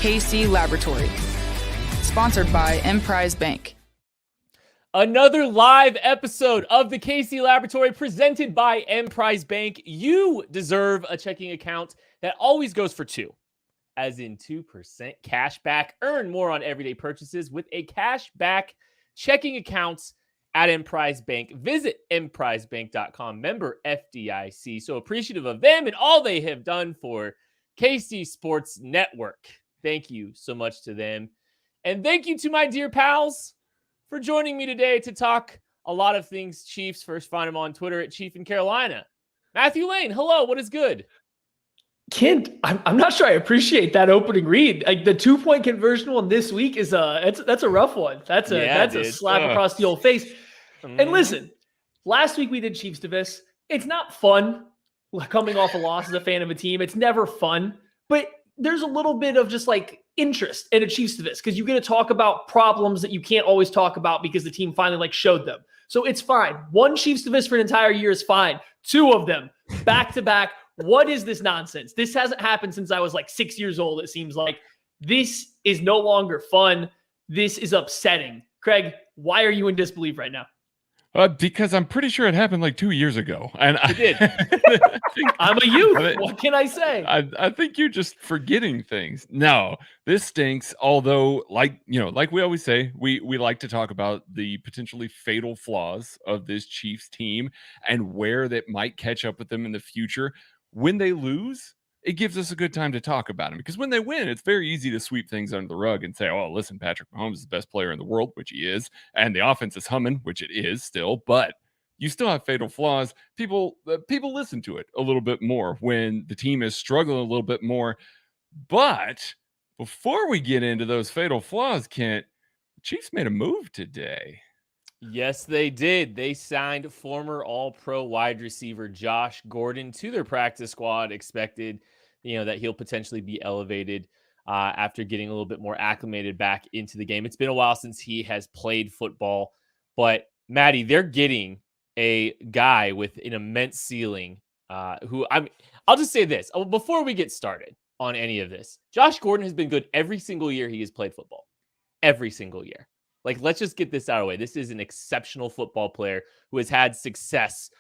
KC Laboratory. Sponsored by Emprise Bank. Another live episode of the KC Laboratory presented by Emprise Bank. You deserve a checking account that always goes for 2, as in 2% cash back. Earn more on everyday purchases with a cash back checking account at Emprise Bank. Visit emprisebank.com, member FDIC. So appreciative of them and all they have done for KC Sports Network. Thank you so much to them. And thank you to my dear pals for joining me today to talk a lot of things Chiefs. First, find him on Twitter at Chief in Carolina. Matthew Lane, hello, what is good? Kent, I'm not sure I appreciate that opening read. Like the 2-point conversion one this week is that's a rough one. That's a slap across the old face. And listen, last week we did Chiefs Divis. It's not fun coming off a loss as a fan of a team. It's never fun, but there's a little bit of just like interest in a Chiefs Divis because you get to talk about problems that you can't always talk about because the team finally showed them. So it's fine. One Chiefs Divis for an entire year is fine. 2 of them back to back. What is this nonsense? This hasn't happened since I was 6 years old. It seems like this is no longer fun. This is upsetting. Craig, why are you in disbelief right now? Because I'm pretty sure it happened 2 years ago. And it did. I'm a youth. What can I say? I think you're just forgetting things. No, this stinks. Although, like we always say, we like to talk about the potentially fatal flaws of this Chiefs team and where that might catch up with them in the future. When they lose, it gives us a good time to talk about them because when they win, it's very easy to sweep things under the rug and say, oh, listen, Patrick Mahomes is the best player in the world, which he is, and the offense is humming, which it is still, but you still have fatal flaws. People listen to it a little bit more when the team is struggling a little bit more. But before we get into those fatal flaws, Kent, the Chiefs made a move today. Yes, they did. They signed former All-Pro wide receiver Josh Gordon to their practice squad, expected, that he'll potentially be elevated after getting a little bit more acclimated back into the game. It's been a while since he has played football, but Maddie, they're getting a guy with an immense ceiling I'll just say this before we get started on any of this. Josh Gordon has been good every single year he has played football. Every single year. Let's just get this out of the way. This is an exceptional football player who has had success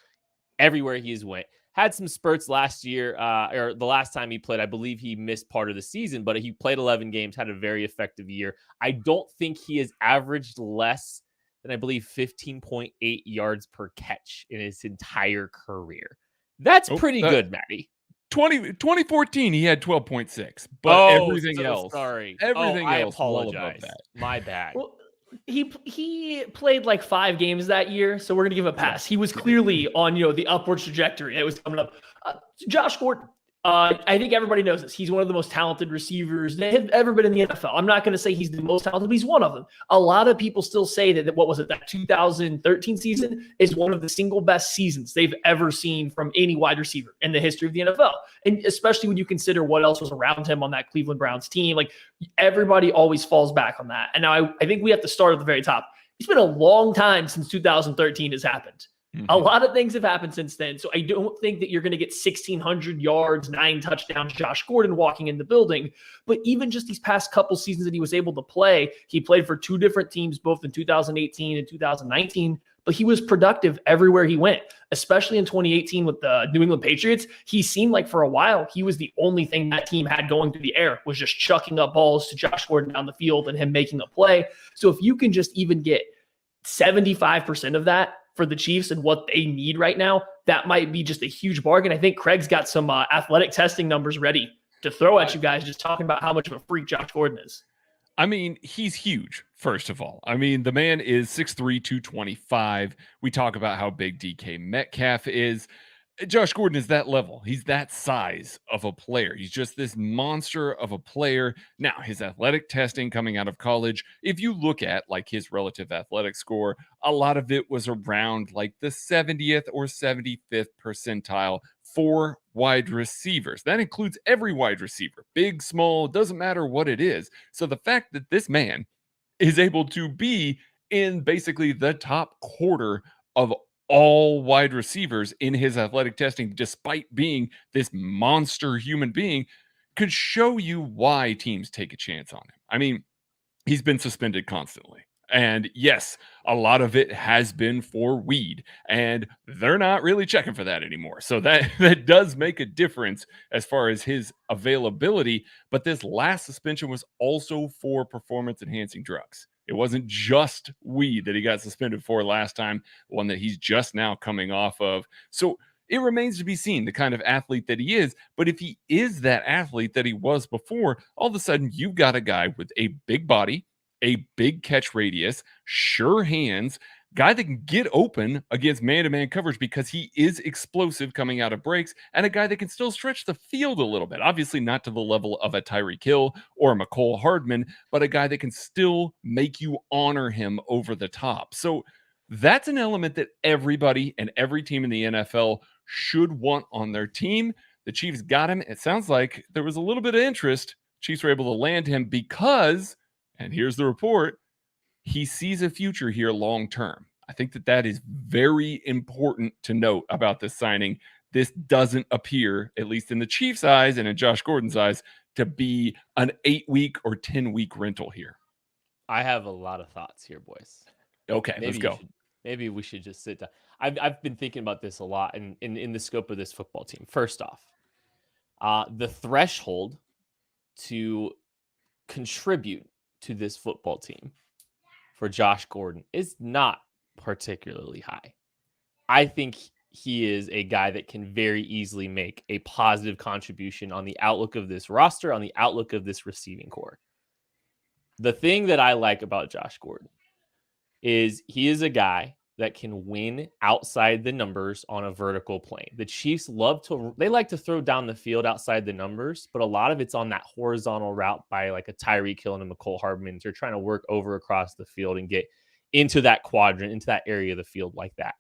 everywhere he has went. Had some spurts last year, or the last time he played. I believe he missed part of the season, but he played 11 games, had a very effective year. I don't think he has averaged less than, I believe, 15.8 yards per catch in his entire career. That's pretty good, Matty. 2014, he had 12.6, but everything else. Sorry. Everything else. I apologize. Well above that. My bad. Well, he played 5 games that year, so we're gonna give him a pass. He was clearly on the upward trajectory. It was coming up. Josh Gordon, I think everybody knows this. He's one of the most talented receivers that have ever been in the NFL. I'm not going to say he's the most talented, but he's one of them. A lot of people still say that that 2013 season is one of the single best seasons they've ever seen from any wide receiver in the history of the NFL. And especially when you consider what else was around him on that Cleveland Browns team, everybody always falls back on that. And now I think we have to start at the very top. It's been a long time since 2013 has happened. Mm-hmm. A lot of things have happened since then. So I don't think that you're going to get 1,600 yards, 9 touchdowns, Josh Gordon walking in the building. But even just these past couple seasons that he was able to play, he played for 2 different teams, both in 2018 and 2019. But he was productive everywhere he went, especially in 2018 with the New England Patriots. He seemed like for a while, he was the only thing that team had going through the air was just chucking up balls to Josh Gordon down the field and him making a play. So if you can just even get 75% of that for the Chiefs and what they need right now, that might be just a huge bargain. I think Craig's got some athletic testing numbers ready to throw at you guys, just talking about how much of a freak Josh Gordon is. I mean, he's huge, first of all. I mean, the man is 6'3", 225. We talk about how big DK Metcalf is. Josh Gordon is that level. He's that size of a player. He's just this monster of a player. Now, his athletic testing coming out of college, if you look at his relative athletic score, a lot of it was around the 70th or 75th percentile for wide receivers. That includes every wide receiver, big, small, doesn't matter what it is. So the fact that this man is able to be in basically the top quarter of all wide receivers in his athletic testing, despite being this monster human being, could show you why teams take a chance on him. I mean, he's been suspended constantly. And yes, a lot of it has been for weed, and they're not really checking for that anymore. So that does make a difference as far as his availability. But this last suspension was also for performance enhancing drugs. It wasn't just weed that he got suspended for last time, one that he's just now coming off of. So it remains to be seen the kind of athlete that he is. But if he is that athlete that he was before, all of a sudden you've got a guy with a big body, a big catch radius, sure hands, guy that can get open against man-to-man coverage because he is explosive coming out of breaks, and a guy that can still stretch the field a little bit. Obviously not to the level of a Tyreek Hill or a McCole Hardman, but a guy that can still make you honor him over the top. So that's an element that everybody and every team in the NFL should want on their team. The Chiefs got him. It sounds like there was a little bit of interest. Chiefs were able to land him because, and here's the report, he sees a future here long term. I think that is very important to note about this signing. This doesn't appear, at least in the Chiefs' eyes and in Josh Gordon's eyes, to be an 8-week or 10-week rental here. I have a lot of thoughts here, boys. Okay, let's go. Maybe we should just sit down. I've been thinking about this a lot in the scope of this football team. First off, the threshold to contribute to this football team for Josh Gordon is not particularly high. I think he is a guy that can very easily make a positive contribution on the outlook of this roster, on the outlook of this receiving core. The thing that I like about Josh Gordon is he is a guy that can win outside the numbers on a vertical plane. The Chiefs like to throw down the field outside the numbers, but a lot of it's on that horizontal route by like a Tyreek Hill and a McCole Hardman. They're trying to work over across the field and get into that quadrant, into that area of the field like that.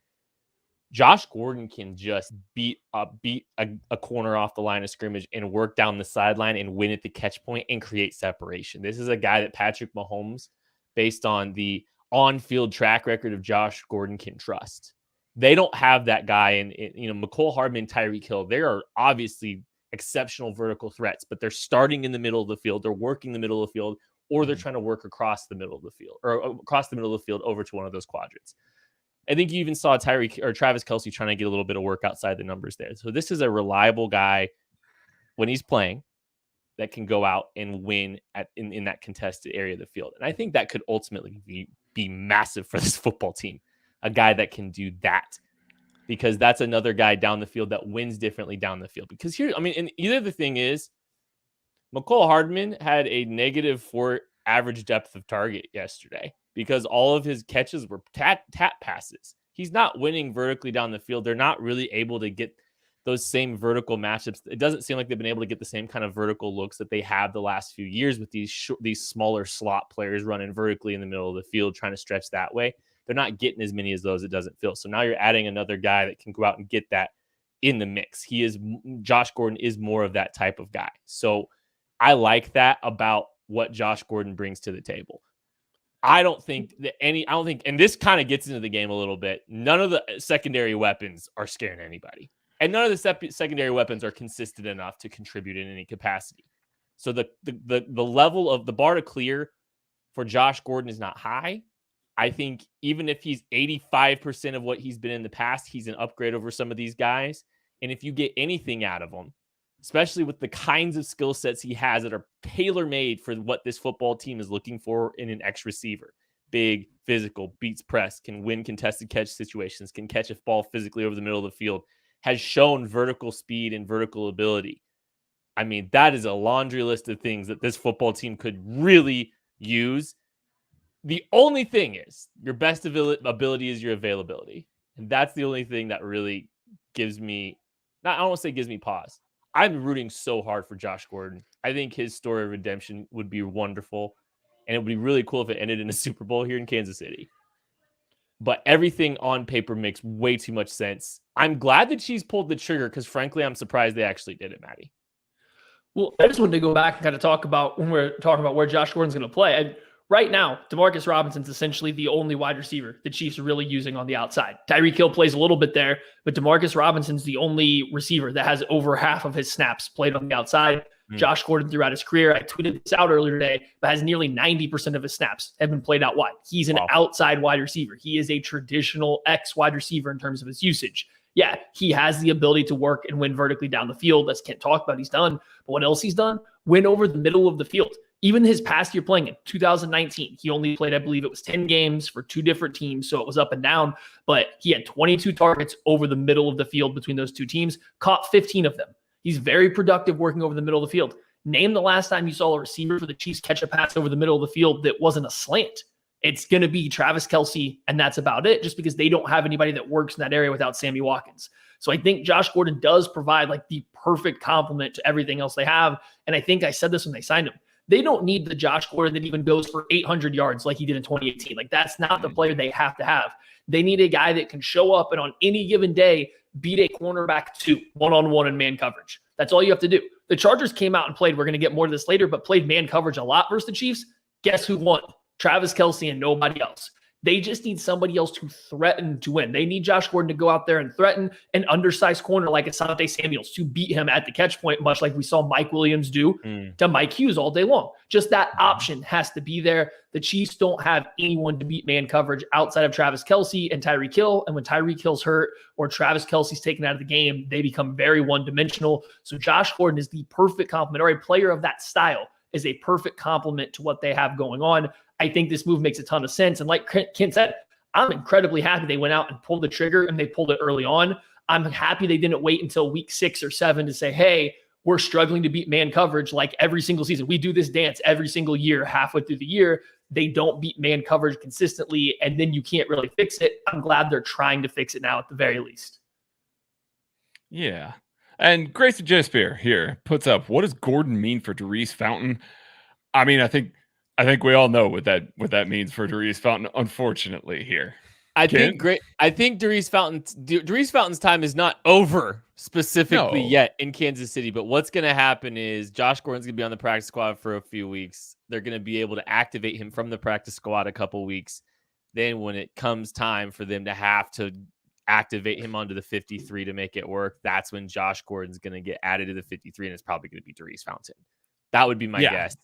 Josh Gordon can just beat a corner off the line of scrimmage and work down the sideline and win at the catch point and create separation. This is a guy that Patrick Mahomes, based on the on-field track record of Josh Gordon, can trust. They don't have that guy. And McCole Hardman, Tyreek Hill, they are obviously exceptional vertical threats, but they're starting in the middle of the field. They're working the middle of the field, or they're trying to work across the middle of the field or across the middle of the field over to one of those quadrants. I think you even saw Travis Kelce trying to get a little bit of work outside the numbers there. So this is a reliable guy when he's playing that can go out and win in that contested area of the field. And I think that could ultimately be massive for this football team, a guy that can do that, because that's another guy down the field that wins differently down the field. Because here, and either the thing is, McCole Hardman had a -4 average depth of target yesterday because all of his catches were tap passes. He's not winning vertically down the field. They're not really able to get those same vertical matchups. It doesn't seem like they've been able to get the same kind of vertical looks that they have the last few years with these smaller slot players running vertically in the middle of the field, trying to stretch that way. They're not getting as many as those, it doesn't feel. So now you're adding another guy that can go out and get that in the mix. Josh Gordon is more of that type of guy. So I like that about what Josh Gordon brings to the table. I don't think, and this kind of gets into the game a little bit. None of the secondary weapons are scaring anybody. And none of the secondary weapons are consistent enough to contribute in any capacity. So the level of the bar to clear for Josh Gordon is not high. I think even if he's 85% of what he's been in the past, he's an upgrade over some of these guys. And if you get anything out of him, especially with the kinds of skill sets he has that are tailor-made for what this football team is looking for in an X receiver. Big, physical, beats press, can win contested catch situations, can catch a ball physically over the middle of the field, has shown vertical speed and vertical ability. I mean, that is a laundry list of things that this football team could really use. The only thing is your best ability is your availability. And that's the only thing that really gives me, I don't want to say gives me pause. I'm rooting so hard for Josh Gordon. I think his story of redemption would be wonderful. And it would be really cool if it ended in a Super Bowl here in Kansas City. But everything on paper makes way too much sense. I'm glad that she's pulled the trigger because, frankly, I'm surprised they actually did it, Maddie. Well, I just wanted to go back and kind of talk about when we're talking about where Josh Gordon's going to play. And right now, Demarcus Robinson's essentially the only wide receiver the Chiefs are really using on the outside. Tyreek Hill plays a little bit there, but Demarcus Robinson's the only receiver that has over half of his snaps played on the outside. Josh Gordon throughout his career. I tweeted this out earlier today, but has nearly 90% of his snaps have been played out wide. He's an outside wide receiver. He is a traditional X wide receiver in terms of his usage. Yeah, he has the ability to work and win vertically down the field. As Kent talked about, he's done. But what else he's done? Win over the middle of the field. Even his past year playing in 2019, he only played, I believe it was 10 games for 2 different teams, so it was up and down. But he had 22 targets over the middle of the field between those 2 teams, caught 15 of them. He's very productive working over the middle of the field. Name the last time you saw a receiver for the Chiefs catch a pass over the middle of the field that wasn't a slant. It's going to be Travis Kelce, and that's about it, just because they don't have anybody that works in that area without Sammy Watkins. So I think Josh Gordon does provide like the perfect complement to everything else they have. And I think I said this when they signed him. They don't need the Josh Gordon that even goes for 800 yards like he did in 2018. Like, that's not the player they have to have. They need a guy that can show up and on any given day beat a cornerback 2 one-on-one in man coverage. That's all you have to do. The Chargers came out and played, we're going to get more to this later, but played man coverage a lot versus the Chiefs. Guess who won? Travis Kelce and nobody else. They just need somebody else to threaten to win. They need Josh Gordon to go out there and threaten an undersized corner like Asante Samuels to beat him at the catch point, much like we saw Mike Williams do to Mike Hughes all day long. Just that option has to be there. The Chiefs don't have anyone to beat man coverage outside of Travis Kelce and Tyreek Hill. And when Tyreek Hill's hurt or Travis Kelce's taken out of the game, they become very one-dimensional. So Josh Gordon is the perfect complement, or a player of that style is a perfect complement to what they have going on. I think this move makes a ton of sense. And like Kent said, I'm incredibly happy they went out and pulled the trigger, and they pulled it early on. I'm happy they didn't wait until week 6 or 7 to say, hey, we're struggling to beat man coverage like every single season. We do this dance every single year, halfway through the year. They don't beat man coverage consistently, and then you can't really fix it. I'm glad they're trying to fix it now at the very least. Yeah. And Grayson J. Spear here puts up, what does Gordon mean for Darius Fountain? I mean, I think we all know what that means for Darius Fountain, unfortunately, here. I think Darius Fountain's time is not over specifically yet in Kansas City, but what's going to happen is Josh Gordon's going to be on the practice squad for a few weeks. They're going to be able to activate him from the practice squad a couple weeks. Then when it comes time for them to have to activate him onto the 53 to make it work, that's when Josh Gordon's going to get added to the 53, and it's probably going to be Darius Fountain. That would be my guess.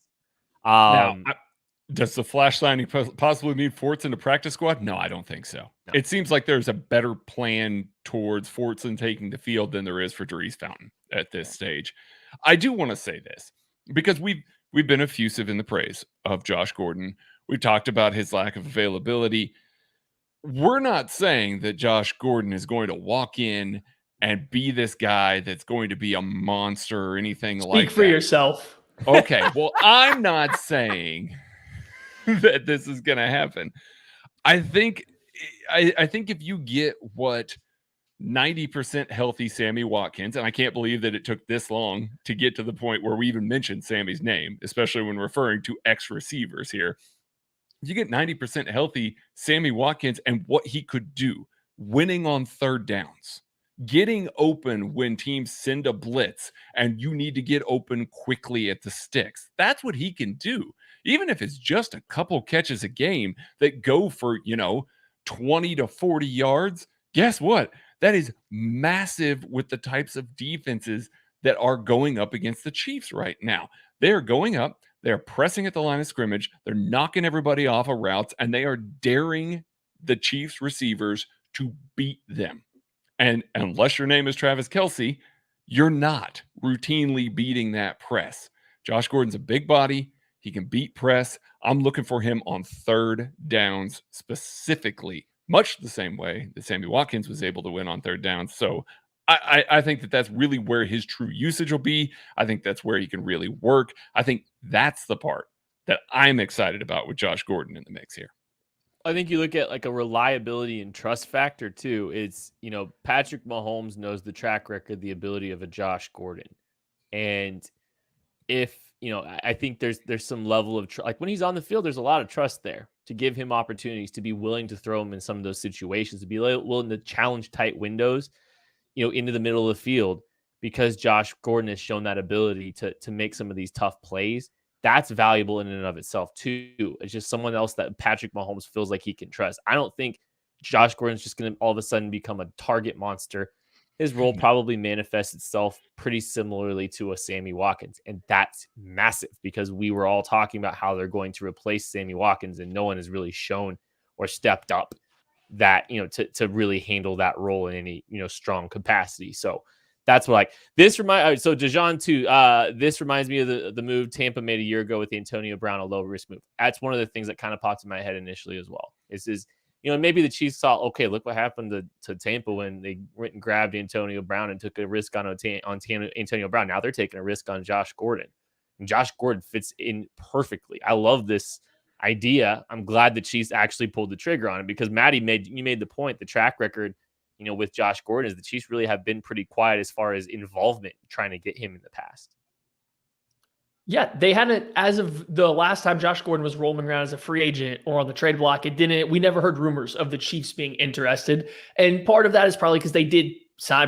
Does the flash signing possibly mean Fort's in the practice squad? No, I don't think so. No. It seems like there's a better plan towards Fortson taking the field than there is for Darius Fountain at this stage. I do want to say this because we've been effusive in the praise of Josh Gordon. We've talked about his lack of availability. We're not saying that Josh Gordon is going to walk in and be this guy that's going to be a monster or anything like that. Speak for yourself. Okay, well, I'm not saying that this is going to happen. I think if you get what 90% healthy Sammy Watkins, and I can't believe that it took this long to get to the point where we even mentioned Sammy's name, especially when referring to ex-receivers here. You get 90% healthy Sammy Watkins and what he could do, winning on third downs, getting open when teams send a blitz and you need to get open quickly at the sticks. That's what he can do. Even if it's just a couple catches a game that go for, 20 to 40 yards, guess what? That is massive with the types of defenses that are going up against the Chiefs right now. They're going up, they're pressing at the line of scrimmage, they're knocking everybody off of routes, and they are daring the Chiefs receivers to beat them. And unless your name is Travis Kelce, you're not routinely beating that press. Josh Gordon's a big body. He can beat press. I'm looking for him on third downs specifically, much the same way that Sammy Watkins was able to win on third downs. So I think that that's really where his true usage will be. I think that's where he can really work. I think that's the part that I'm excited about with Josh Gordon in the mix here. I think you look at like a reliability and trust factor too. It's, Patrick Mahomes knows the track record, the ability of a Josh Gordon. And if, I think there's some level of like when he's on the field, there's a lot of trust there to give him opportunities, to be willing to throw him in some of those situations, to be willing to challenge tight windows, into the middle of the field, because Josh Gordon has shown that ability to make some of these tough plays. That's valuable in and of itself too. It's just someone else that Patrick Mahomes feels like he can trust. I don't think Josh Gordon's just going to all of a sudden become a target monster his role probably manifests itself pretty similarly to a Sammy Watkins. And that's massive because we were all talking about how they're going to replace Sammy Watkins, and no one has really shown or stepped up that, to really handle that role in any, strong capacity. So that's what, like, this so Dejan too, this reminds me of the move Tampa made a year ago with the Antonio Brown, a low risk move. That's one of the things that kind of popped in my head initially as well. Is maybe the Chiefs thought, okay, look what happened to Tampa when they went and grabbed Antonio Brown and took a risk on Antonio Brown. Now they're taking a risk on Josh Gordon. And Josh Gordon fits in perfectly. I love this idea. I'm glad the Chiefs actually pulled the trigger on it because Maddie made the point, the track record, with Josh Gordon is the Chiefs really have been pretty quiet as far as involvement trying to get him in the past. Yeah, they hadn't, as of the last time Josh Gordon was rolling around as a free agent or on the trade block, we never heard rumors of the Chiefs being interested. And part of that is probably because they did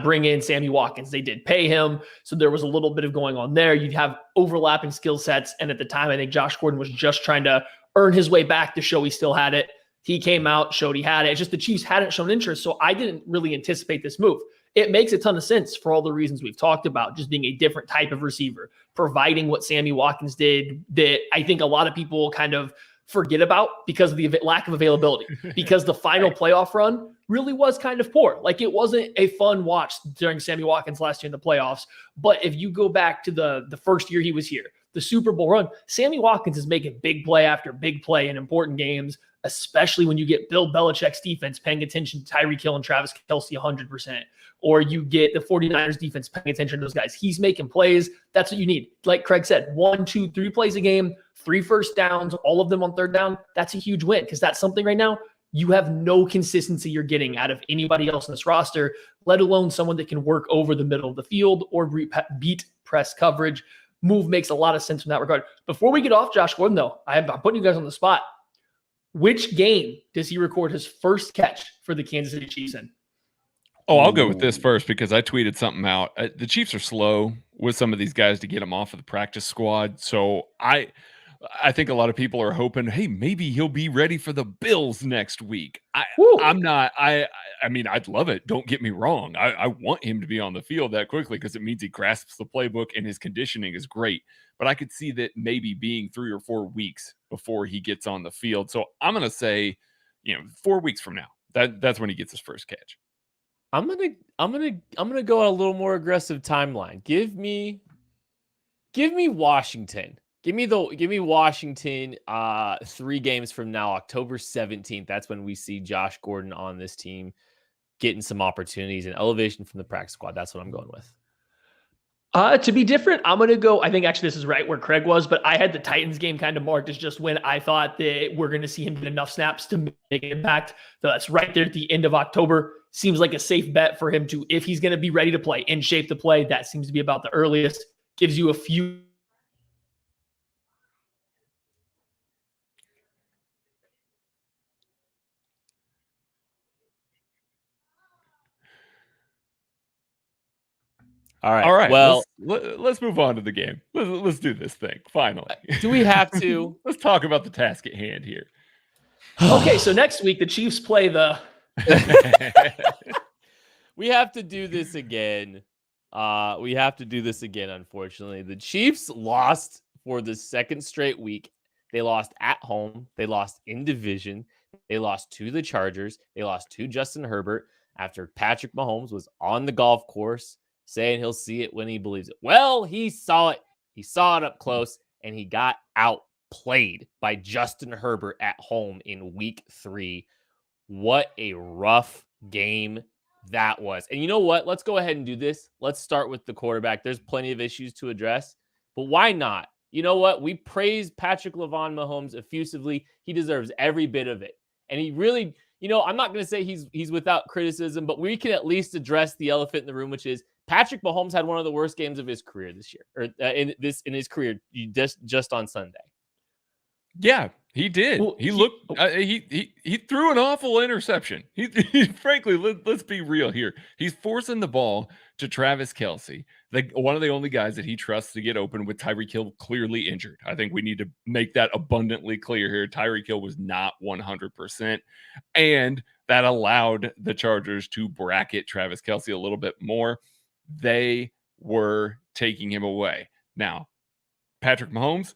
bring in Sammy Watkins. They did pay him. So there was a little bit of going on there. You'd have overlapping skill sets. And at the time, I think Josh Gordon was just trying to earn his way back to show he still had it. He came out, showed he had it. It's just the Chiefs hadn't shown interest. So I didn't really anticipate this move. It makes a ton of sense for all the reasons we've talked about, just being a different type of receiver, providing what Sammy Watkins did that I think a lot of people kind of forget about because of the lack of availability, because the final playoff run really was kind of poor. Like, it wasn't a fun watch during Sammy Watkins last year in the playoffs. But if you go back to the first year he was here, the Super Bowl run, Sammy Watkins is making big play after big play in important games, especially when you get Bill Belichick's defense paying attention to Tyreek Hill and Travis Kelce 100%, or you get the 49ers defense paying attention to those guys. He's making plays. That's what you need. Like Craig said, 1, 2, 3 plays a game, 3 first downs, all of them on third down. That's a huge win because that's something right now you have no consistency you're getting out of anybody else in this roster, let alone someone that can work over the middle of the field or beat press coverage. Move makes a lot of sense in that regard. Before we get off Josh Gordon, though, I'm putting you guys on the spot. Which game does he record his first catch for the Kansas City Chiefs in? Oh, I'll go with this first because I tweeted something out. The Chiefs are slow with some of these guys to get them off of the practice squad. So I think a lot of people are hoping, hey, maybe he'll be ready for the Bills next week. I'm not. I mean, I'd love it. Don't get me wrong. I want him to be on the field that quickly because it means he grasps the playbook and his conditioning is great. But I could see that maybe being 3 or 4 weeks before he gets on the field. So I'm going to say, 4 weeks from now, that's when he gets his first catch. I'm gonna go on a little more aggressive timeline. Give me Washington. Give me Washington 3 games from now, October 17th. That's when we see Josh Gordon on this team getting some opportunities and elevation from the practice squad. That's what I'm going with. To be different, I'm going to go, I think actually this is right where Craig was, but I had the Titans game kind of marked as just when I thought that we're going to see him get enough snaps to make an impact. So that's right there at the end of October. Seems like a safe bet for him to, if he's going to be ready to play, in shape to play, that seems to be about the earliest. Gives you a few. All right. Well, let's move on to the game. Let's do this thing finally. Do we have to? Let's talk about the task at hand here. Okay, so next week the Chiefs play the. We have to do this again. Unfortunately. The Chiefs lost for the second straight week. They lost at home. They lost in division. They lost to the Chargers. They lost to Justin Herbert after Patrick Mahomes was on the golf course saying he'll see it when he believes it. Well, he saw it. He saw it up close, and he got outplayed by Justin Herbert at home in week 3. What a rough game that was. And you know what? Let's go ahead and do this. Let's start with the quarterback. There's plenty of issues to address, but why not? You know what? We praise Patrick Mahomes effusively. He deserves every bit of it. And he really, I'm not going to say he's without criticism, but we can at least address the elephant in the room, which is Patrick Mahomes had one of the worst games of his career this year, or in his career just on Sunday. Yeah, he did. Well, he threw an awful interception. He frankly, let's be real here. He's forcing the ball to Travis Kelce, one of the only guys that he trusts to get open, with Tyreek Hill clearly injured. I think we need to make that abundantly clear here. Tyreek Hill was not 100%. And that allowed the Chargers to bracket Travis Kelce a little bit more. They were taking him away. Now, Patrick Mahomes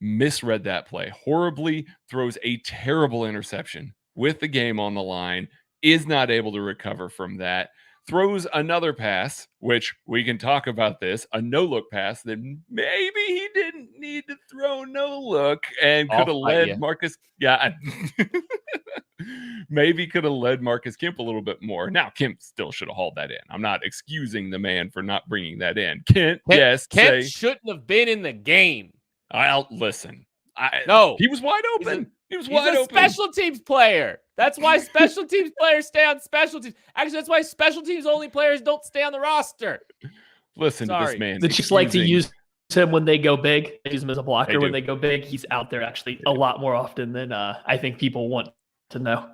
misread that play horribly, throws a terrible interception with the game on the line, is not able to recover from that, throws another pass, which we can talk about this, a no-look pass that maybe he didn't need to throw no-look and could have led Marcus. Yeah. Maybe could have led Marcus Kemp a little bit more. Now, Kemp still should have hauled that in. I'm not excusing the man for not bringing that in. Kemp shouldn't have been in the game. I'll listen. No, he was wide open. He's a special teams player. That's why special teams players stay on special teams. Actually, that's why special teams only players don't stay on the roster. Listen to this man. The Chiefs like to use him when they go big. They use him as a blocker when they go big. He's out there actually a lot more often than I think people want to know.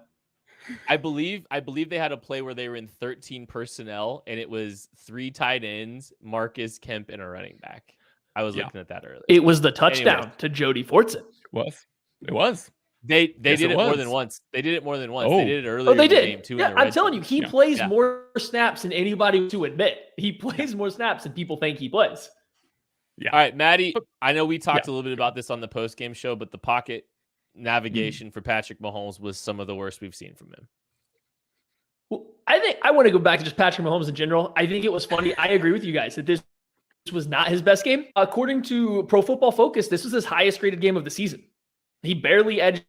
I believe they had a play where they were in 13 personnel and it was 3 tight ends, Marcus Kemp, and a running back. I was looking at that earlier. It was the touchdown to Jody Fortson. It was. They did it more than once. They did it more than once. Oh. They did it earlier they in the did. game too. Yeah, I'm telling you, he plays more snaps than anybody to admit. He plays more snaps than people think he plays. Yeah. All right, Maddie, I know we talked a little bit about this on the post-game show, but the pocket navigation for Patrick Mahomes was some of the worst we've seen from him. Well, I think I want to go back to just Patrick Mahomes in general. I think it was funny. I agree with you guys that this was not his best game. According to Pro Football Focus, this was his highest rated game of the season. He barely edged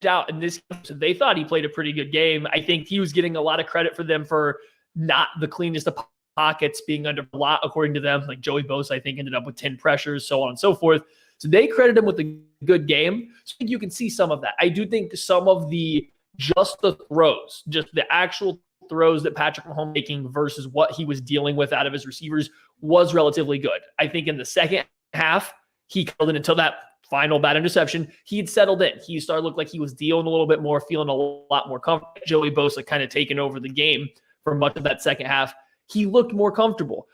out in this game, so they thought he played a pretty good game. I think he was getting a lot of credit for them for not the cleanest of pockets, being under a lot, according to them. Like Joey Bosa, I think, ended up with 10 pressures, so on and so forth. So they credit him with a good game. So I think you can see some of that. I do think some of the throws, just the actual throws that Patrick Mahomes making versus what he was dealing with out of his receivers was relatively good. I think in the second half, he held it until that final bad interception. He'd settled in. He started to look like he was dealing a little bit more, feeling a lot more comfortable. Joey Bosa kind of taking over the game for much of that second half. He looked more comfortable.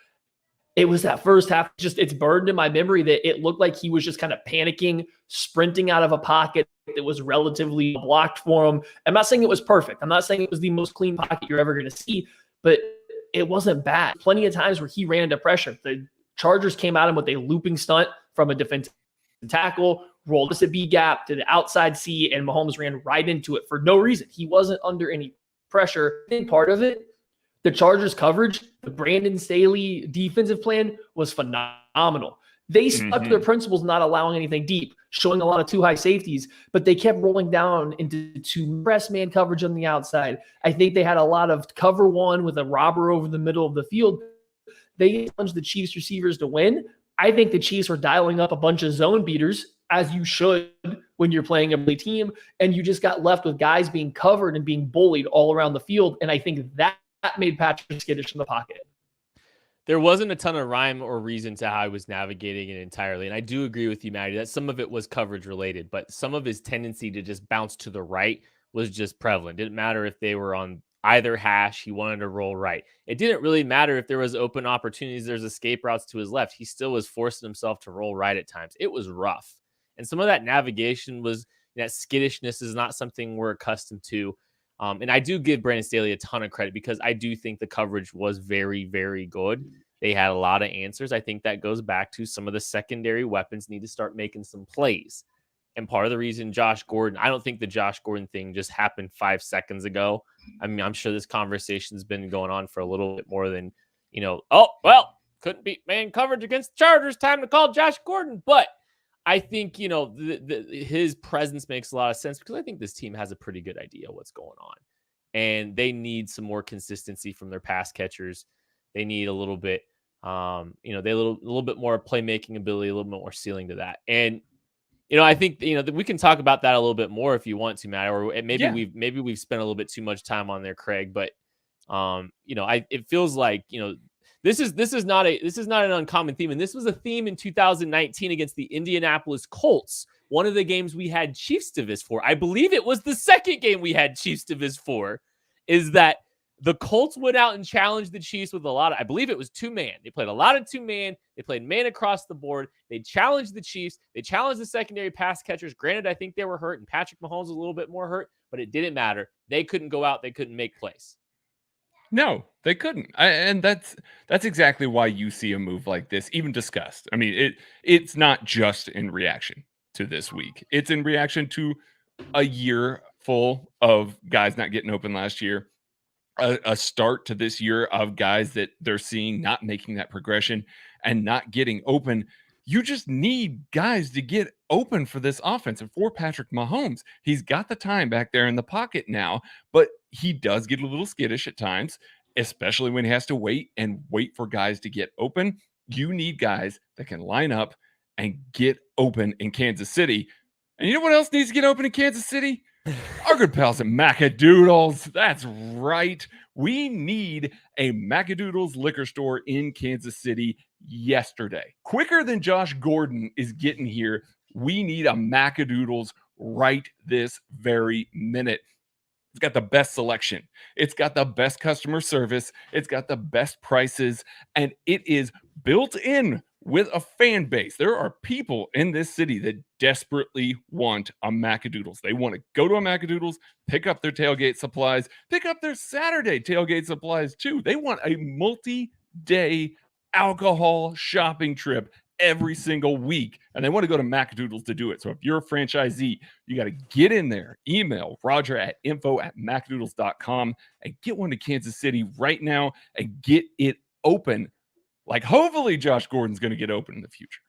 It was that first half, it's burned in my memory that it looked like he was just kind of panicking, sprinting out of a pocket that was relatively blocked for him. I'm not saying it was perfect. I'm not saying it was the most clean pocket you're ever going to see, but it wasn't bad. Plenty of times where he ran into pressure. The Chargers came at him with a looping stunt from a defensive tackle, rolled us a B gap to the outside C, and Mahomes ran right into it for no reason. He wasn't under any pressure. I think part of it, the Chargers coverage, the Brandon Staley defensive plan was phenomenal. They stuck to their principles, not allowing anything deep, showing a lot of too high safeties, but they kept rolling down into 2 press man coverage on the outside. I think they had a lot of cover 1 with a robber over the middle of the field. They challenged the Chiefs receivers to win. I think the Chiefs were dialing up a bunch of zone beaters, as you should when you're playing a really team, and you just got left with guys being covered and being bullied all around the field. And I think that made Patrick skittish in the pocket. There wasn't a ton of rhyme or reason to how I was navigating it entirely. And I do agree with you, Maddie, that some of it was coverage related, but some of his tendency to just bounce to the right was just prevalent. Didn't matter if they were on either hash, he wanted to roll right. It didn't really matter if there was open opportunities, there's escape routes to his left. He still was forcing himself to roll right at times. It was rough. And some of that navigation was, that skittishness is not something we're accustomed to. And I do give Brandon Staley a ton of credit because I do think the coverage was very, very good. They had a lot of answers. I think that goes back to some of the secondary weapons need to start making some plays. And part of the reason Josh Gordon, I don't think the Josh Gordon thing just happened 5 seconds ago. I mean, I'm sure this conversation's been going on for a little bit more than, couldn't beat man coverage against the Chargers. Time to call Josh Gordon. But I think, his presence makes a lot of sense because I think this team has a pretty good idea what's going on. And they need some more consistency from their pass catchers. They need a little bit, they a little bit more playmaking ability, a little bit more ceiling to that. And, I think, we can talk about that a little bit more if you want to, Matt, or maybe we've spent a little bit too much time on there, Craig, but, it feels like, this is not an uncommon theme. And this was a theme in 2019 against the Indianapolis Colts. One of the games we had Chiefs Divis for, I believe it was the second game we had Chiefs Divis for, is that The Colts went out and challenged the Chiefs with a lot of, I believe it was 2-man. They played a lot of 2-man. They played man across the board. They challenged the Chiefs. They challenged the secondary pass catchers. Granted, I think they were hurt, and Patrick Mahomes was a little bit more hurt, but it didn't matter. They couldn't go out. They couldn't make plays. No, they couldn't. And that's exactly why you see a move like this even discussed. I mean, it's not just in reaction to this week. It's in reaction to a year full of guys not getting open last year. A start to this year of guys that they're seeing not making that progression and not getting open. You just need guys to get open for this offense. And for Patrick Mahomes, he's got the time back there in the pocket now, but he does get a little skittish at times, especially when he has to wait for guys to get open. You need guys that can line up and get open in Kansas City. And you know what else needs to get open in Kansas City? Our good pals at Macadoodles. That's right. We need a Macadoodles liquor store in Kansas City yesterday. Quicker than Josh Gordon is getting here, we need a Macadoodles right this very minute. It's got the best selection. It's got the best customer service. It's got the best prices, and it is built in with a fan base. There are people in this city that desperately want a Macadoodles. They want to go to a Macadoodles, pick up their tailgate supplies, pick up their Saturday tailgate supplies too. They want a multi-day alcohol shopping trip every single week, and they want to go to Macadoodles to do it. So if you're a franchisee, you got to get in there, email Roger at info@macadoodles.com and get one to Kansas City right now and get it open. Like, hopefully Josh Gordon's going to get open in the future.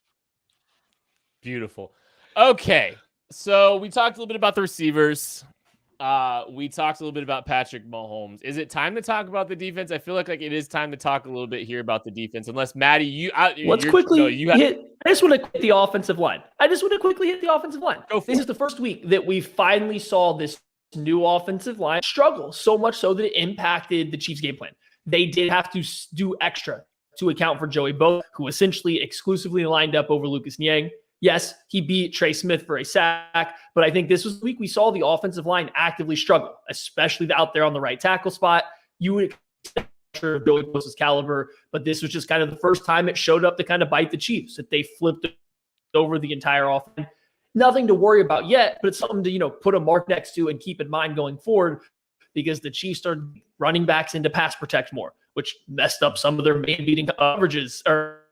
Beautiful. Okay. So we talked a little bit about the receivers. We talked a little bit about Patrick Mahomes. Is it time to talk about the defense? I feel like it is time to talk a little bit here about the defense. Unless, Maddie, let's quickly hit. I just want to hit the offensive line. This is the first week that we finally saw this new offensive line struggle, so much so that it impacted the Chiefs' game plan. They did have to do extra to account for Joey Bosa, who essentially exclusively lined up over Lucas Niang. Yes, he beat Trey Smith for a sack, but I think this was the week we saw the offensive line actively struggle, especially out there on the right tackle spot. You would expect Joey Bosa's caliber, but this was just kind of the first time it showed up to kind of bite the Chiefs, that they flipped over the entire offense. Nothing to worry about yet, but it's something to, put a mark next to and keep in mind going forward, because the Chiefs started running backs into pass protect more, which messed up some of their man-beating coverages or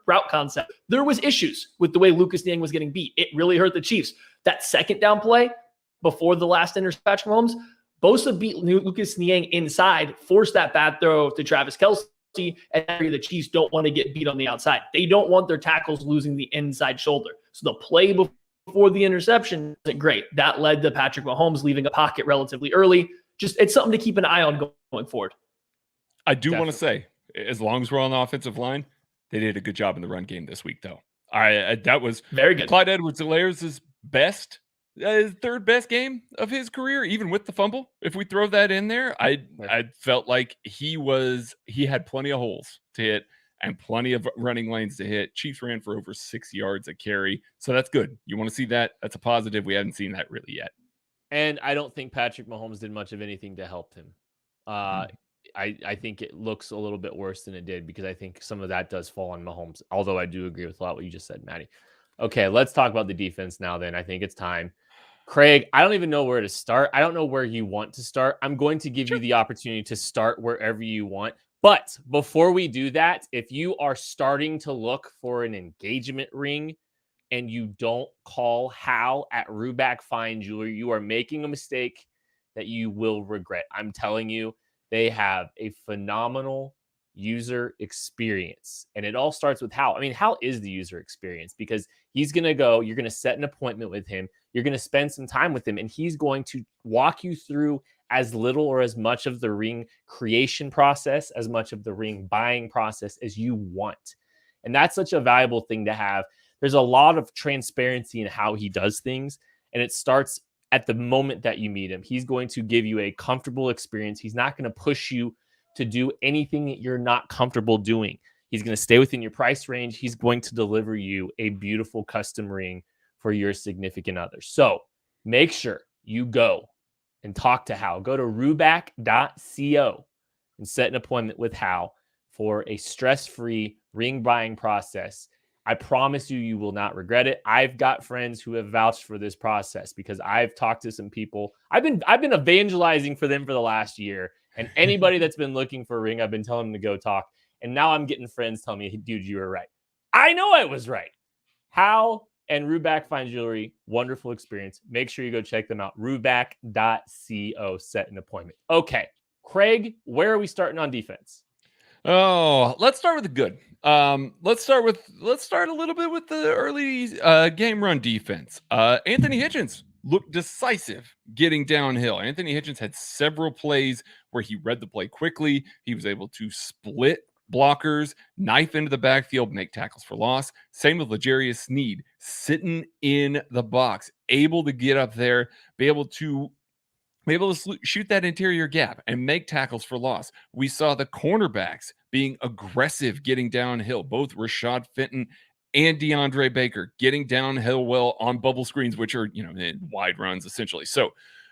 route concept. There was issues with the way Lucas Niang was getting beat. It really hurt the Chiefs. That second down play before the last interception, Mahomes, Bosa beat Lucas Niang inside, forced that bad throw to Travis Kelce, and the Chiefs don't want to get beat on the outside. They don't want their tackles losing the inside shoulder. So the play before the interception wasn't great. That led to Patrick Mahomes leaving a pocket relatively early. It's something to keep an eye on going forward. I do want to say, as long as we're on the offensive line, they did a good job in the run game this week, though. That was very good. Clyde Edwards-Helaire's best, third best game of his career, even with the fumble. If we throw that in there, I felt like he had plenty of holes to hit and plenty of running lanes to hit. Chiefs ran for over 6 yards a carry, so that's good. You want to see that? That's a positive. We haven't seen that really yet. And I don't think Patrick Mahomes did much of anything to help him. I think it looks a little bit worse than it did, because I think some of that does fall on Mahomes, although I do agree with a lot what you just said, Maddie. Okay, let's talk about the defense now then. I think it's time. Craig, I don't even know where to start. I don't know where you want to start. I'm going to give you the opportunity to start wherever you want. But before we do that, if you are starting to look for an engagement ring and you don't call Hal at Ruback Fine Jewelry, you are making a mistake that you will regret. I'm telling you, they have a phenomenal user experience. And it all starts with Hal. I mean, Hal is the user experience, because he's going to go, you're going to set an appointment with him. You're going to spend some time with him, and he's going to walk you through as little or as much of the ring creation process, as much of the ring buying process as you want. And that's such a valuable thing to have. There's a lot of transparency in how he does things, and it starts at the moment that you meet him. He's going to give you a comfortable experience. He's not going to push you to do anything that you're not comfortable doing. He's going to stay within your price range. He's going to deliver you a beautiful custom ring for your significant other. So make sure you go and talk to Hal. Go to ruback.co and set an appointment with Hal for a stress-free ring buying process. I promise you, you will not regret it. I've got friends who have vouched for this process because I've talked to some people. I've been evangelizing for them for the last year. And anybody that's been looking for a ring, I've been telling them to go talk. And now I'm getting friends telling me, hey, dude, you were right. I know I was right. Hal and Ruback Fine Jewelry, wonderful experience. Make sure you go check them out. Ruback.co. Set an appointment. Okay, Craig, where are we starting on defense? Oh, let's start with the good. Let's start a little bit with the early game run defense. Anthony Hitchens looked decisive getting downhill. Anthony Hitchens had several plays where he read the play quickly. He was able to split blockers, knife into the backfield, make tackles for loss. Same with L'Jarius Sneed, sitting in the box, able to get up there, be able to shoot that interior gap and make tackles for loss. We saw the cornerbacks being aggressive getting downhill, both Rashad Fenton and DeAndre Baker getting downhill well on bubble screens, which are, wide runs essentially. So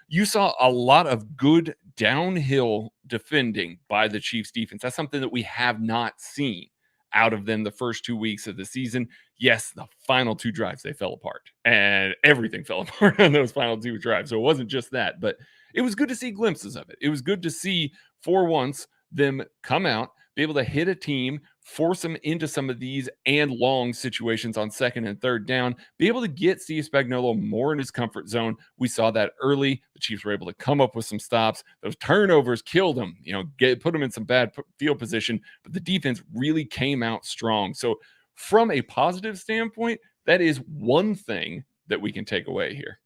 you saw a lot of good downhill defending by the Chiefs defense. That's something that we have not seen out of them the first 2 weeks of the season. Yes, the final 2 drives, they fell apart, and everything fell apart on those final 2 drives. So it wasn't just that, but it was good to see glimpses of it. It was good to see, for once, them come out, be able to hit a team, force them into some of these and long situations on 2nd and 3rd down, be able to get Steve Spagnuolo more in his comfort zone. We saw that early. The Chiefs were able to come up with some stops. Those turnovers killed them, put them in some bad field position, but the defense really came out strong. So from a positive standpoint, that is one thing that we can take away here.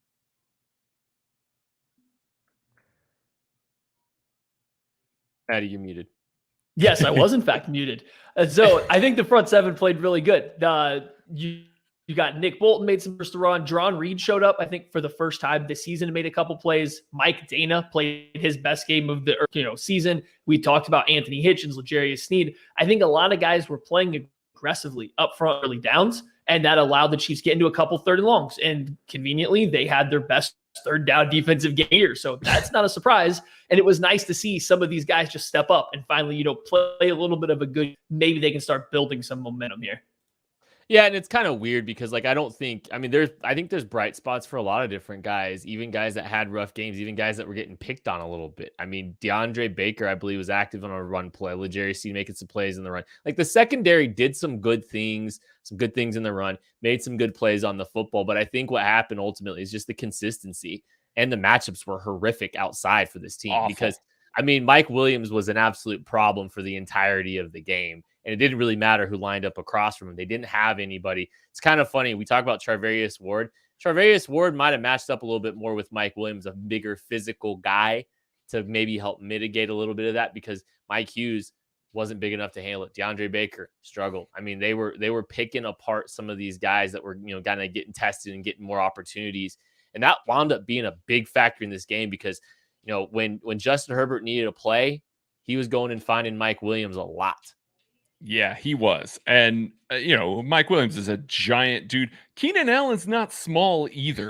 Maddie, you're muted. Yes, I was in fact muted. So I think the front 7 played really good. You got Nick Bolton made some first run. Dron Reed showed up, I think, for the first time this season and made a couple plays. Mike Dana played his best game of the season. We talked about Anthony Hitchens, L'Jarius Sneed. I think a lot of guys were playing aggressively up front early downs, and that allowed the Chiefs get into a couple 3rd and longs. And conveniently, they had their best 3rd down defensive game here. So that's not a surprise. And it was nice to see some of these guys just step up and finally, play a little bit of a good, maybe they can start building some momentum here. Yeah, and it's kind of weird because, I think there's bright spots for a lot of different guys, even guys that had rough games, even guys that were getting picked on a little bit. I mean, DeAndre Baker, I believe, was active on a run play. L'Jarius Sneed making some plays in the run. The secondary did some good things in the run, made some good plays on the football. But I think what happened ultimately is just the consistency, and the matchups were horrific outside for this team. Awful. Because, Mike Williams was an absolute problem for the entirety of the game. And it didn't really matter who lined up across from him. They didn't have anybody. It's kind of funny. We talk about Charvarius Ward. Charvarius Ward might have matched up a little bit more with Mike Williams, a bigger physical guy, to maybe help mitigate a little bit of that, because Mike Hughes wasn't big enough to handle it. DeAndre Baker struggled. They were picking apart some of these guys that were, kind of getting tested and getting more opportunities. And that wound up being a big factor in this game because, when Justin Herbert needed a play, he was going and finding Mike Williams a lot. Yeah, he was. And, Mike Williams is a giant dude. Keenan Allen's not small either.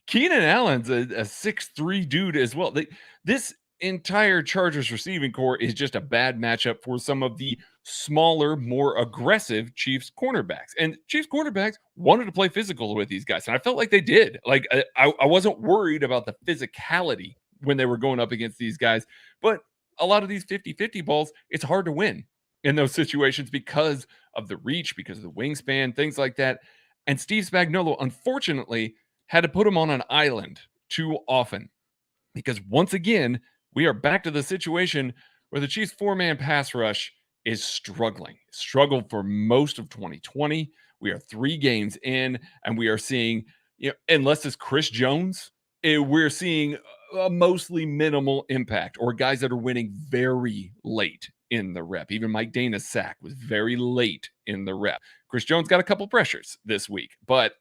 Keenan Allen's a 6'3" dude as well. This entire Chargers receiving core is just a bad matchup for some of the smaller, more aggressive Chiefs cornerbacks. And Chiefs cornerbacks wanted to play physical with these guys. And I felt like they did. I wasn't worried about the physicality when they were going up against these guys. But a lot of these 50-50 balls, it's hard to win in those situations because of the reach, because of the wingspan, things like that. And Steve Spagnuolo, unfortunately, had to put him on an island too often, because once again, we are back to the situation where the Chiefs' 4-man pass rush is struggled for most of 2020. We are 3 games in, and we are seeing, unless it's Chris Jones, we're seeing a mostly minimal impact, or guys that are winning very late in the rep. Even Mike Dana's sack was very late in the rep. Chris Jones got a couple pressures this week, but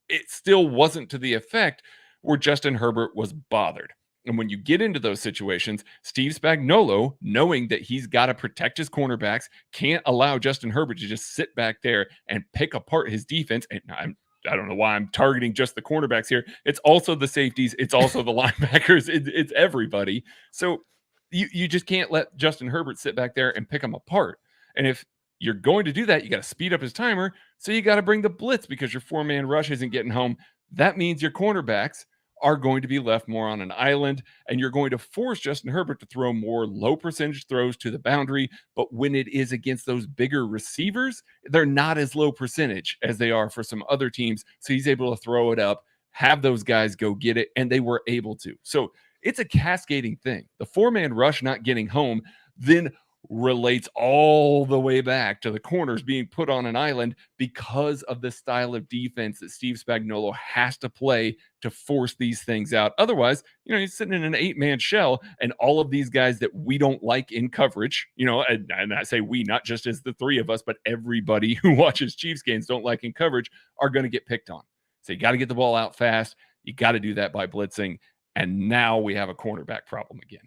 it still wasn't to the effect where Justin Herbert was bothered. And when you get into those situations, Steve Spagnuolo, knowing that he's got to protect his cornerbacks, can't allow Justin Herbert to just sit back there and pick apart his defense. And I don't know why I'm targeting just the cornerbacks here. It's also the safeties. It's also the linebackers. It's everybody. So You just can't let Justin Herbert sit back there and pick them apart. And if you're going to do that, you got to speed up his timer. So you got to bring the blitz because your 4-man rush isn't getting home. That means your cornerbacks are going to be left more on an island, and you're going to force Justin Herbert to throw more low percentage throws to the boundary. But when it is against those bigger receivers, they're not as low percentage as they are for some other teams. So he's able to throw it up, have those guys go get it, and they were able to. So it's a cascading thing. The 4-man rush not getting home then relates all the way back to the corners being put on an island because of the style of defense that Steve Spagnuolo has to play to force these things out. Otherwise, he's sitting in an 8-man shell, and all of these guys that we don't like in coverage, and I say we, not just as the three of us, but everybody who watches Chiefs games don't like in coverage, are going to get picked on. So you got to get the ball out fast. You got to do that by blitzing. And now we have a cornerback problem again.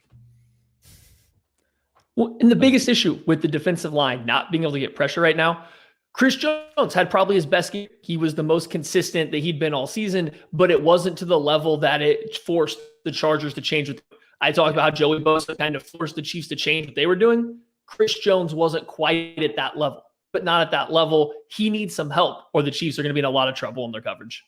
Well, and the biggest issue with the defensive line not being able to get pressure right now, Chris Jones had probably his best game. He was the most consistent that he'd been all season, but it wasn't to the level that it forced the Chargers to change. I talked about how Joey Bosa kind of forced the Chiefs to change what they were doing. Chris Jones wasn't quite at that level, but not at that level. He needs some help, or the Chiefs are going to be in a lot of trouble in their coverage.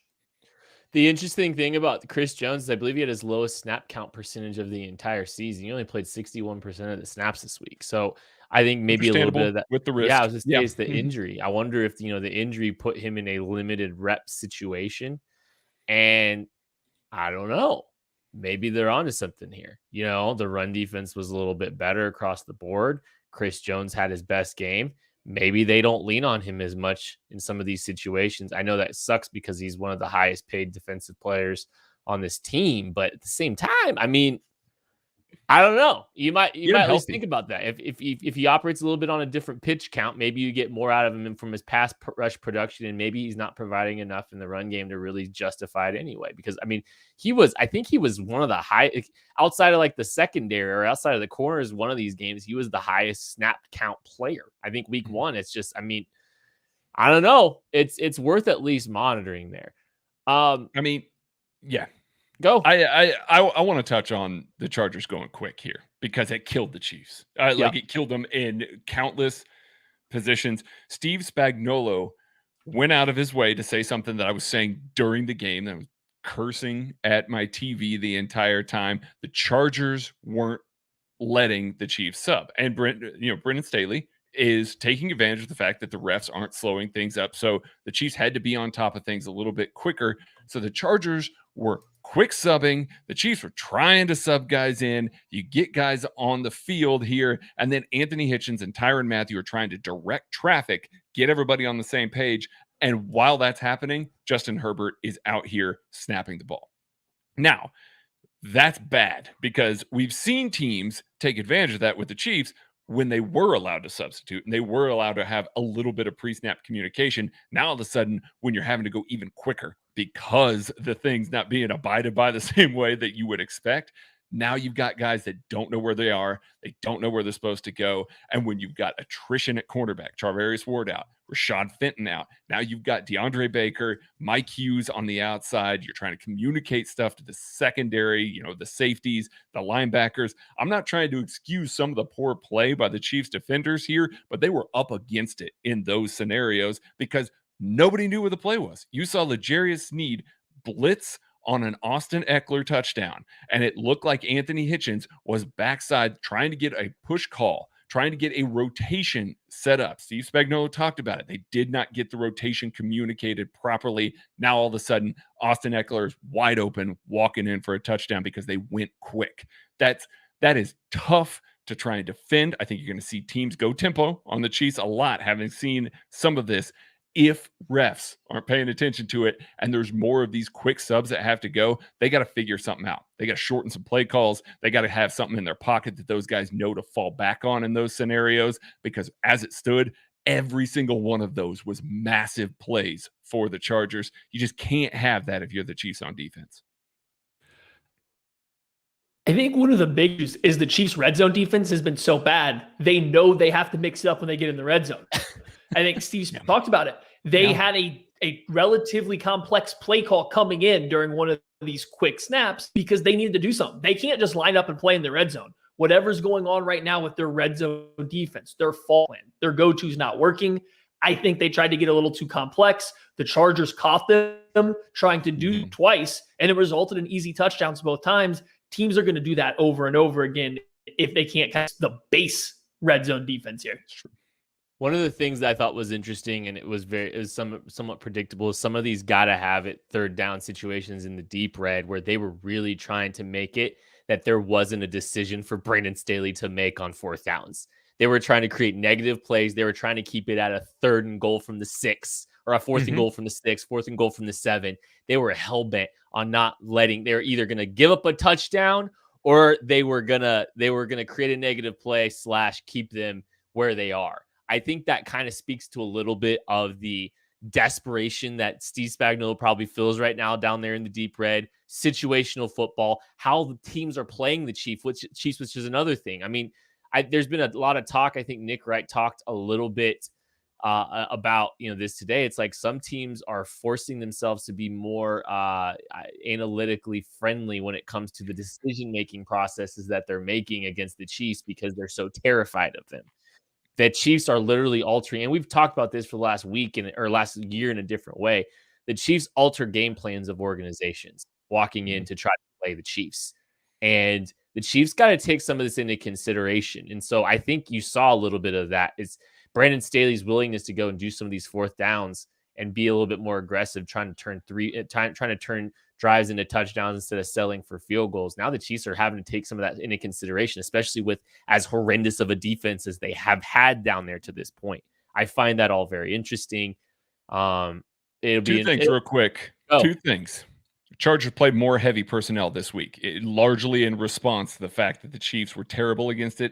The interesting thing about Chris Jones is I believe he had his lowest snap count percentage of the entire season. He only played 61% of the snaps this week. So I think maybe a little bit of that with the risk. Yeah, I was just saying it's the injury. I wonder if, the injury put him in a limited rep situation. And I don't know. Maybe they're onto something here. The run defense was a little bit better across the board. Chris Jones had his best game. Maybe they don't lean on him as much in some of these situations. I know that sucks because he's one of the highest paid defensive players on this team, but at the same time, I don't know. You might at least think about that. If he operates a little bit on a different pitch count, maybe you get more out of him from his pass rush production, and maybe he's not providing enough in the run game to really justify it anyway. Because I think he was one of the high outside of like the secondary or outside of the corners. One of these games, he was the highest snap count player. I think week one. It's just, I don't know. It's worth at least monitoring there. Yeah. Go. I want to touch on the Chargers going quick here because it killed the Chiefs. It killed them in countless positions. Steve Spagnuolo went out of his way to say something that I was saying during the game. I was cursing at my TV the entire time. The Chargers weren't letting the Chiefs sub, and Brendan Staley is taking advantage of the fact that the refs aren't slowing things up. So the Chiefs had to be on top of things a little bit quicker. So the Chargers were quick subbing. The Chiefs were trying to sub guys in. You get guys on the field here, and then Anthony Hitchens and Tyrann Mathieu are trying to direct traffic, get everybody on the same page. And while that's happening, Justin Herbert is out here snapping the ball. Now, that's bad because we've seen teams take advantage of that with the Chiefs when they were allowed to substitute and they were allowed to have a little bit of pre-snap communication. Now, all of a sudden, when you're having to go even quicker because the thing's not being abided by the same way that you would expect, now you've got guys that don't know where they are. They don't know where they're supposed to go. And when you've got attrition at cornerback, Charvarius Ward out, Rashad Fenton out, now you've got DeAndre Baker, Mike Hughes on the outside. You're trying to communicate stuff to the secondary, the safeties, the linebackers. I'm not trying to excuse some of the poor play by the Chiefs defenders here, but they were up against it in those scenarios because nobody knew where the play was. You saw L'Jarius Sneed blitz on an Austin Eckler touchdown, and it looked like Anthony Hitchens was backside trying to get a push call, trying to get a rotation set up. Steve Spagnuolo talked about it. They did not get the rotation communicated properly. Now, all of a sudden, Austin Eckler is wide open, walking in for a touchdown because they went quick. That is tough to try and defend. I think you're going to see teams go tempo on the Chiefs a lot, having seen some of this. If refs aren't paying attention to it and there's more of these quick subs that have to go, they got to figure something out. They got to shorten some play calls. They got to have something in their pocket that those guys know to fall back on in those scenarios, because as it stood, every single one of those was massive plays for the Chargers. You just can't have that if you're the Chiefs on defense. I think one of the big issues is the Chiefs' red zone defense has been so bad. They know they have to mix it up when they get in the red zone. I think Steve talked about it. They had a relatively complex play call coming in during one of these quick snaps because they needed to do something. They can't just line up and play in the red zone. whatever's going on right now with their red zone defense, their fall plan, their go-to's not working. I think they tried to get a little too complex. The Chargers caught them trying to do twice, and it resulted in easy touchdowns both times. Teams are going to do that over and over again if they can't catch the base red zone defense here. One of the things that I thought was interesting, and it was somewhat predictable, is some of these gotta have it third down situations in the deep red where they were really trying to make it that there wasn't a decision for Brandon Staley to make on fourth downs. They were trying to create negative plays. They were trying to keep it at a 3rd and goal from the 6, or a 4th and goal from the 6, 4th and goal from the 7. They were hell bent on not letting. They were either going to give up a touchdown or they were gonna create a negative play / keep them where they are. I think that kind of speaks to a little bit of the desperation that Steve Spagnuolo probably feels right now down there in the deep red. Situational football, how the teams are playing the Chiefs, which is another thing. I mean, there's been a lot of talk. I think Nick Wright talked a little bit about this today. It's like some teams are forcing themselves to be more analytically friendly when it comes to the decision-making processes that they're making against the Chiefs because they're so terrified of them. The Chiefs are literally altering, and we've talked about this for the last week or last year in a different way. The Chiefs alter game plans of organizations walking in to try to play the Chiefs. And the Chiefs got to take some of this into consideration. And so I think you saw a little bit of that. It's Brandon Staley's willingness to go and do some of these fourth downs and be a little bit more aggressive, trying to turn drives into touchdowns instead of selling for field goals. Now the Chiefs are having to take some of that into consideration, especially with as horrendous of a defense as they have had down there to this point. I find that all very interesting. Two things real quick. Two things. Chargers played more heavy personnel this week, largely in response to the fact that the Chiefs were terrible against the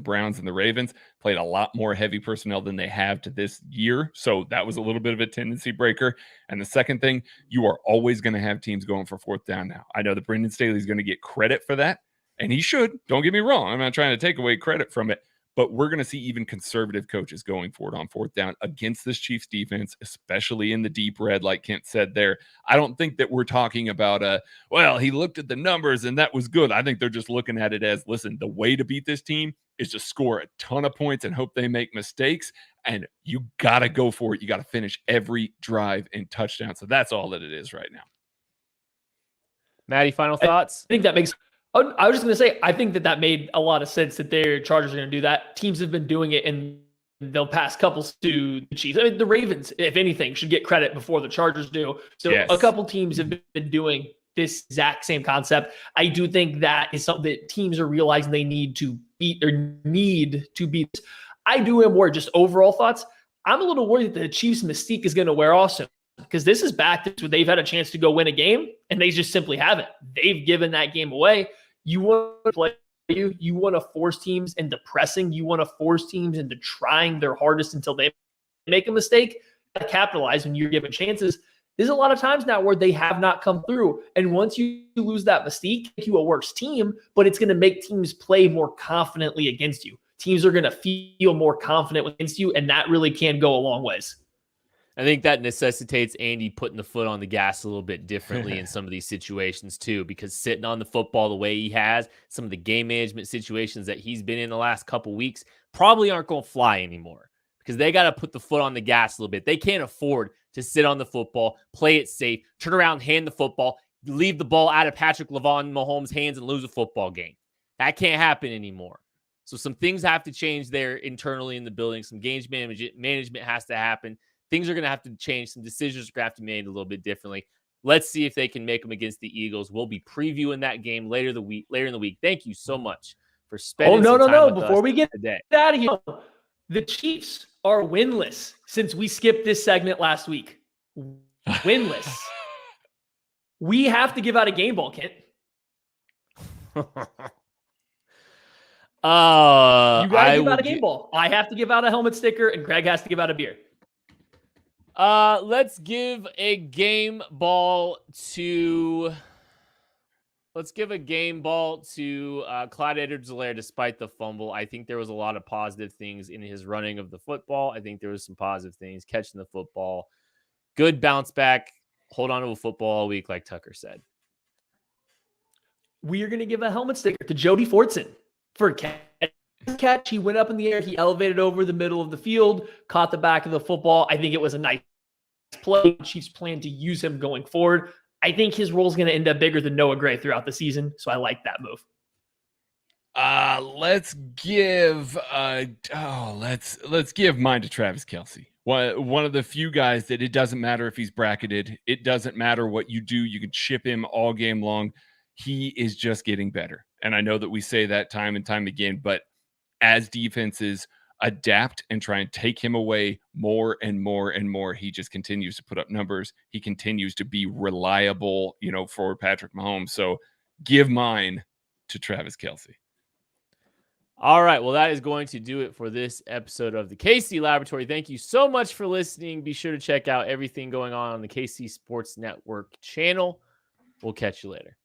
Browns and the Ravens, played a lot more heavy personnel than they have to this year. So that was a little bit of a tendency breaker. And the second thing, you are always going to have teams going for fourth down now. I know that Brandon Staley is going to get credit for that, and he should. Don't get me wrong. I'm not trying to take away credit from it. But we're going to see even conservative coaches going for it on fourth down against this Chiefs defense, especially in the deep red, like Kent said there. I don't think that we're talking about, he looked at the numbers and that was good. I think they're just looking at it as, listen, the way to beat this team is to score a ton of points and hope they make mistakes. And you got to go for it. You got to finish every drive and touchdown. So that's all that it is right now. Maddie, final thoughts? I think that makes I was just going to say, I think that made a lot of sense that their Chargers are going to do that. Teams have been doing it in the past couple to the Chiefs. I mean, the Ravens, if anything, should get credit before the Chargers do. So yes. A couple teams have been doing this exact same concept. I do think that is something that teams are realizing they need to beat. I do have more just overall thoughts. I'm a little worried that the Chiefs' mystique is going to wear off soon. Because this is back to they've had a chance to go win a game, and they just simply haven't. They've given that game away. You want to play you want to force teams into pressing. You want to force teams into trying their hardest until they make a mistake. To capitalize when you're given chances. There's a lot of times now where they have not come through. And once you lose that mystique, make you a worse team, but it's going to make teams play more confidently against you. Teams are going to feel more confident against you, and that really can go a long ways. I think that necessitates Andy putting the foot on the gas a little bit differently in some of these situations too, because sitting on the football the way he has, some of the game management situations that he's been in the last couple weeks probably aren't going to fly anymore because they got to put the foot on the gas a little bit. They can't afford to sit on the football, play it safe, turn around, hand the football, leave the ball out of Patrick Mahomes' hands and lose a football game. That can't happen anymore. So some things have to change there internally in the building. Some game management has to happen. Things are going to have to change. Some decisions are going to have to be made a little bit differently. Let's see if they can make them against the Eagles. We'll be previewing that game later in the week. Thank you so much for spending some time with Before us we get today. Out of here, the Chiefs are winless since we skipped this segment last week. Winless. We have to give out a game ball, Kent. You got to give out a game ball. I have to give out a helmet sticker, and Greg has to give out a beer. Let's give a game ball to Clyde Edwards-Helaire despite the fumble. I think there was a lot of positive things in his running of the football. I think there was some positive things catching the football. Good bounce back. Hold on to a football all week, like Tucker said. We are going to give a helmet sticker to Jody Fortson. for catch. He went up in the air. He elevated over the middle of the field, caught the back of the football. I think it was a nice play. Chiefs plan to use him going forward. I think his role is going to end up bigger than Noah Gray throughout the season. So I like that move. Let's give mine to Travis Kelce. One of the few guys that it doesn't matter if he's bracketed. It doesn't matter what you do. You can ship him all game long. He is just getting better. And I know that we say that time and time again, but as defenses adapt and try and take him away more and more and more, he just continues to put up numbers. He continues to be reliable, for Patrick Mahomes. So give mine to Travis Kelce. All right. Well, that is going to do it for this episode of the KC Laboratory. Thank you so much for listening. Be sure to check out everything going on the KC Sports Network channel. We'll catch you later.